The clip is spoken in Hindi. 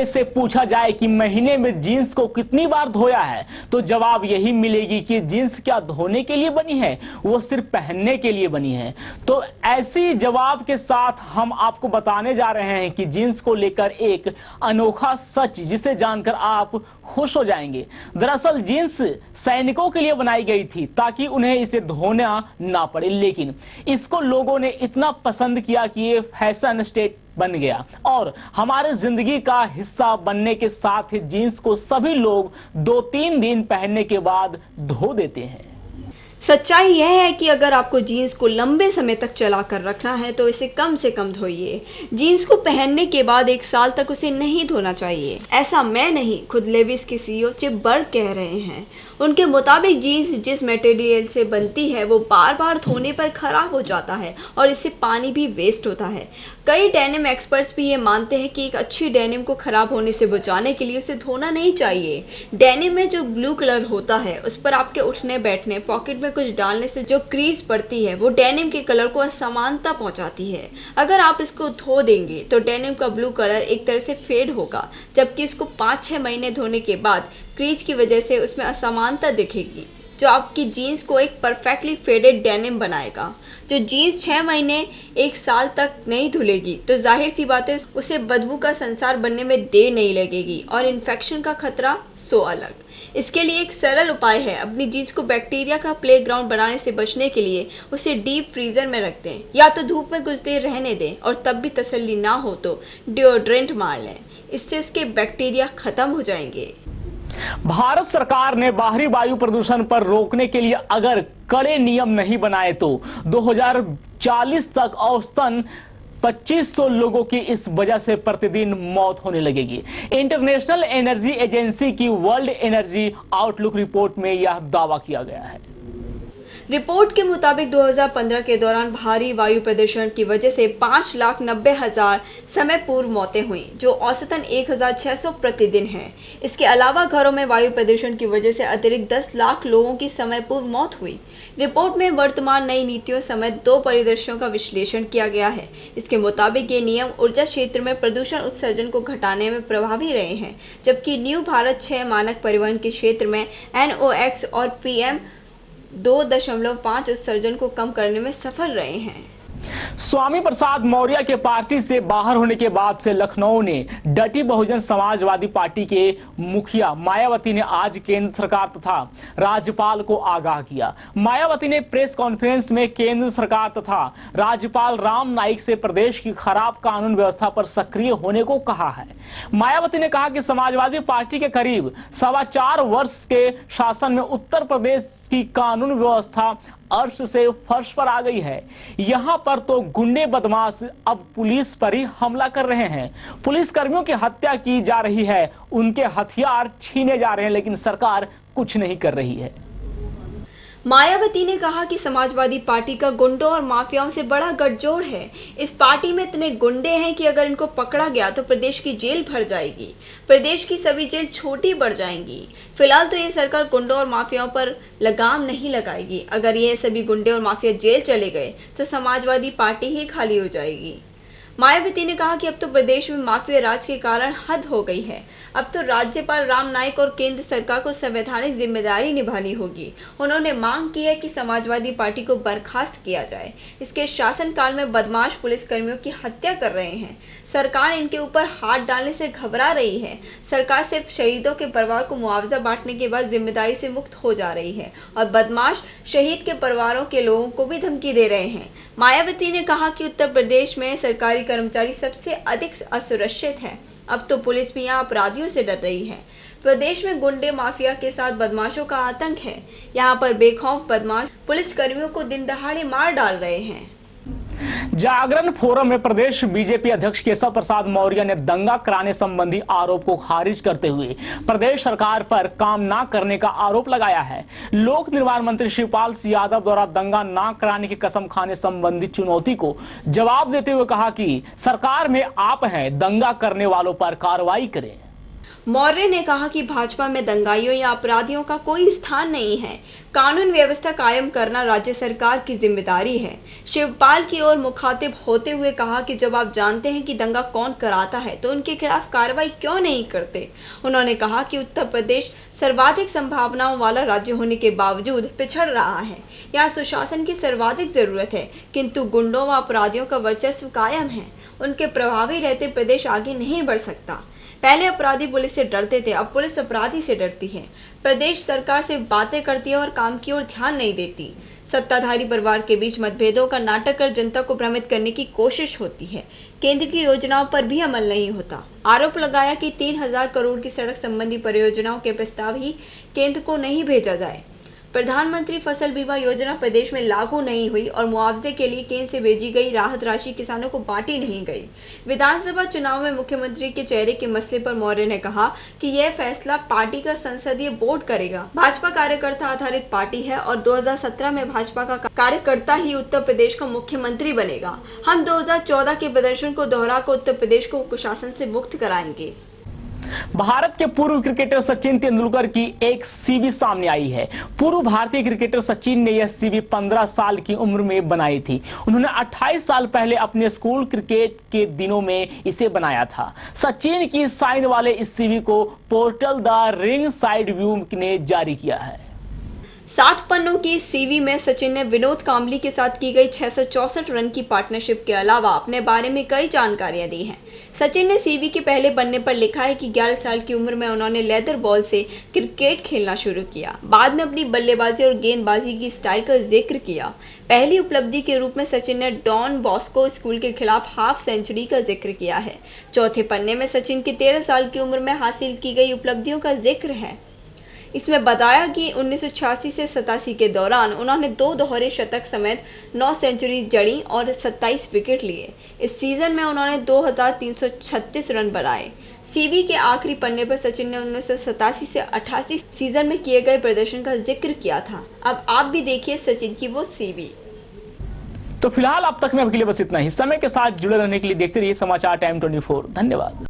से पूछा जाए कि महीने में जींस को कितनी बार धोया है तो जवाब यही मिलेगी कि जींस क्या धोने के लिए बनी है, वो सिर्फ पहनने के लिए बनी है। तो ऐसी जवाब के साथ हम आपको बताने जा रहे हैं कि जींस को लेकर एक अनोखा सच जिसे जानकर आप खुश हो जाएंगे। दरअसल जींस सैनिकों के लिए बनाई गई थी ताकि उन्हें इसे धोना ना पड़े, लेकिन इसको लोगों ने इतना पसंद किया कि ये फैशन स्टेट बन गया और हमारे जिंदगी का हिस्सा बनने के साथ ही जींस को सभी लोग 2-3 दिन पहनने के बाद धो देते हैं। सच्चाई यह है कि अगर आपको जीन्स को लंबे समय तक चला कर रखना है तो इसे कम से कम धोइए। जीन्स को पहनने के बाद 1 साल तक उसे नहीं धोना चाहिए। ऐसा मैं नहीं, खुद लेविस के सीईओ चिप बर्ग कह रहे हैं। उनके मुताबिक जीन्स जिस मटेरियल से बनती है वो बार बार धोने पर खराब हो जाता है और इससे पानी भी वेस्ट होता है। कई डेनिम एक्सपर्ट्स भी ये मानते हैं कि एक अच्छी डेनिम को खराब होने से बचाने के लिए उसे धोना नहीं चाहिए। डेनिम में जो ब्लू कलर होता है उस पर आपके उठने बैठने, पॉकेट में कुछ डालने से जो क्रीज पड़ती है वो डेनिम के कलर को असमानता पहुंचाती है। अगर आप इसको धो देंगे तो डेनिम का ब्लू कलर एक तरह से फेड होगा, जबकि इसको 5-6 महीने धोने के बाद क्रीज की वजह से उसमें असमानता दिखेगी, जो आपकी जीन्स को एक परफेक्टली फेडेड डेनिम बनाएगा। जो जीन्स 6 महीने 1 साल तक नहीं धुलेगी तो जाहिर सी बात है उसे बदबू का संसार बनने में देर नहीं लगेगी और इन्फेक्शन का खतरा सो अलग। इसके लिए एक सरल उपाय है, अपनी जीन्स को बैक्टीरिया का प्लेग्राउंड बनाने से बचने के लिए उसे डीप फ्रीजर में रख दें या तो धूप में कुछ देर रहने दें और तब भी तसल्ली ना हो तो डिओड्रेंट मार लें। इससे उसके बैक्टीरिया खत्म हो जाएंगे। भारत सरकार ने बाहरी वायु प्रदूषण पर रोकने के लिए अगर कड़े नियम नहीं बनाए तो 2040 तक औसतन 2500 लोगों की इस वजह से प्रतिदिन मौत होने लगेगी। इंटरनेशनल एनर्जी एजेंसी की वर्ल्ड एनर्जी आउटलुक रिपोर्ट में यह दावा किया गया है। रिपोर्ट के मुताबिक 2015 के दौरान भारी वायु प्रदूषण की वजह से 5,90,000 समय पूर्व मौतें हुई, जो औसतन 1,600 प्रतिदिन है। इसके अलावा घरों में वायु प्रदूषण की वजह से अतिरिक्त 10 लाख लोगों की समय पूर्व मौत हुई। रिपोर्ट में वर्तमान नई नीतियों समेत 2 परिदृश्यों का विश्लेषण किया गया है। इसके मुताबिक ये नियम ऊर्जा क्षेत्र में प्रदूषण उत्सर्जन को घटाने में प्रभावी रहे हैं, जबकि न्यू भारत 6 मानक परिवहन के क्षेत्र में NOx और PM 2.5 उत्सर्जन को कम करने में सफल रहे हैं। स्वामी प्रसाद मौर्य के पार्टी से बाहर होने के बाद से लखनऊ ने डटी बहुजन समाजवादी पार्टी के मुखिया मायावती ने आज केंद्र सरकार तथा राज्यपाल को आगाह किया। मायावती ने प्रेस कॉन्फ्रेंस में केंद्र सरकार तथा राज्यपाल राम नाईक से प्रदेश की खराब कानून व्यवस्था पर सक्रिय होने को कहा है। मायावती ने कहा कि समाजवादी पार्टी के करीब 4.25 वर्ष के शासन में उत्तर प्रदेश की कानून व्यवस्था अर्श से फर्श पर आ गई है। यहां पर तो गुंडे बदमाश अब पुलिस पर ही हमला कर रहे हैं, पुलिस कर्मियों की हत्या की जा रही है, उनके हथियार छीने जा रहे हैं, लेकिन सरकार कुछ नहीं कर रही है। मायावती ने कहा कि समाजवादी पार्टी का गुंडों और माफियाओं से बड़ा गठजोड़ है। इस पार्टी में इतने गुंडे हैं कि अगर इनको पकड़ा गया तो प्रदेश की जेल भर जाएगी, प्रदेश की सभी जेल छोटी पड़ जाएंगी। फिलहाल तो ये सरकार गुंडों और माफियाओं पर लगाम नहीं लगाएगी। अगर ये सभी गुंडे और माफिया जेल चले गए तो समाजवादी पार्टी ही खाली हो जाएगी। मायावती ने कहा कि अब तो प्रदेश में माफिया राज के कारण हद हो गई है। अब तो राज्यपाल राम नाईक और केंद्र सरकार को संवैधानिक जिम्मेदारी निभानी होगी। उन्होंने मांग की है कि समाजवादी पार्टी को बर्खास्त किया जाए। इसके शासनकाल में बदमाश पुलिसकर्मियों की हत्या कर रहे हैं। सरकार इनके ऊपर हाथ डालने से घबरा रही है। सरकार सिर्फ शहीदों के परिवार को मुआवजा बांटने के बाद जिम्मेदारी से मुक्त हो जा रही है और बदमाश शहीद के परिवारों के लोगों को भी धमकी दे रहे हैं। मायावती ने कहा कि उत्तर प्रदेश में सरकारी कर्मचारी सबसे अधिक असुरक्षित हैं। अब तो पुलिस भी यहाँ अपराधियों से डर रही है। प्रदेश में गुंडे माफिया के साथ बदमाशों का आतंक है। यहाँ पर बेखौफ बदमाश पुलिस कर्मियों को दिन दहाड़े मार डाल रहे हैं। जागरण फोरम में प्रदेश बीजेपी अध्यक्ष केशव प्रसाद मौर्य ने दंगा कराने संबंधी आरोप को खारिज करते हुए प्रदेश सरकार पर काम न करने का आरोप लगाया है। लोक निर्माण मंत्री शिवपाल सिंह यादव द्वारा दंगा न कराने की कसम खाने संबंधी चुनौती को जवाब देते हुए कहा कि सरकार में आप हैं, दंगा करने वालों पर कार्रवाई करें। मौर्य ने कहा कि भाजपा में दंगाइयों या अपराधियों का कोई स्थान नहीं है। कानून व्यवस्था कायम करना राज्य सरकार की जिम्मेदारी है। शिवपाल की ओर मुखातिब होते हुए कहा कि जब आप जानते हैं कि दंगा कौन कराता है तो उनके खिलाफ कार्रवाई क्यों नहीं करते। उन्होंने कहा कि उत्तर प्रदेश सर्वाधिक संभावनाओं वाला राज्य होने के बावजूद पिछड़ रहा है। यहाँ सुशासन की सर्वाधिक जरूरत है, किंतु गुंडों व अपराधियों का वर्चस्व कायम है। उनके प्रभावी रहते प्रदेश आगे नहीं बढ़ सकता। पहले अपराधी पुलिस से डरते थे, अब पुलिस अपराधी से डरती है। प्रदेश सरकार से बातें करती है और काम की ओर ध्यान नहीं देती। सत्ताधारी परिवार के बीच मतभेदों का नाटक कर जनता को भ्रमित करने की कोशिश होती है। केंद्र की योजनाओं पर भी अमल नहीं होता। आरोप लगाया कि 3000 करोड़ की सड़क संबंधी परियोजनाओं के प्रस्ताव ही केंद्र को नहीं भेजा जाए। प्रधानमंत्री फसल बीमा योजना प्रदेश में लागू नहीं हुई और मुआवजे के लिए केंद्र से भेजी गई राहत राशि किसानों को बांटी नहीं गई। विधानसभा चुनाव में मुख्यमंत्री के चेहरे के मसले पर मौर्य ने कहा कि यह फैसला पार्टी का संसदीय बोर्ड करेगा। भाजपा कार्यकर्ता आधारित पार्टी है और 2017 में भाजपा का कार्यकर्ता ही उत्तर प्रदेश का मुख्यमंत्री बनेगा। हम 2014 के प्रदर्शन को दोहरा कर उत्तर प्रदेश को कुशासन से मुक्त कराएंगे। भारत के पूर्व क्रिकेटर सचिन तेंदुलकर की एक सीवी सामने आई है। पूर्व भारतीय क्रिकेटर सचिन ने यह सीवी 15 साल की उम्र में बनाई थी। उन्होंने 28 साल पहले अपने स्कूल क्रिकेट के दिनों में इसे बनाया था। सचिन की साइन वाले इस सीवी को portal the ring side view ने जारी किया है। 60 पन्नों की सीवी में सचिन ने विनोद कांबली के साथ की गई 664 रन की पार्टनरशिप के अलावा अपने बारे में कई जानकारियां दी हैं। सचिन ने सीवी के पहले पन्ने पर लिखा है कि 11 साल की उम्र में उन्होंने लेदर बॉल से क्रिकेट खेलना शुरू किया। बाद में अपनी बल्लेबाजी और गेंदबाजी की स्टाइल का जिक्र किया। पहली उपलब्धि के रूप में सचिन ने डॉन बॉस्को स्कूल के खिलाफ हाफ सेंचुरी का जिक्र किया है। चौथे पन्ने में सचिन की 13 साल की उम्र में हासिल की गई उपलब्धियों का जिक्र है। इसमें बताया कि 1986 से 87 के दौरान उन्होंने 2 दोहरे शतक समेत 9 सेंचुरी जड़ी और 27 विकेट लिए। इस सीजन में उन्होंने 2336 रन बनाए। सीवी के आखिरी पन्ने पर सचिन ने 1987 से 88 सीजन में किए गए प्रदर्शन का जिक्र किया था। अब आप भी देखिए सचिन की वो सीवी। तो फिलहाल अब तक में आपके लिए बस इतना ही। समय के साथ जुड़े रहने के लिए देखते रहिए समाचार टाइम 24। धन्यवाद।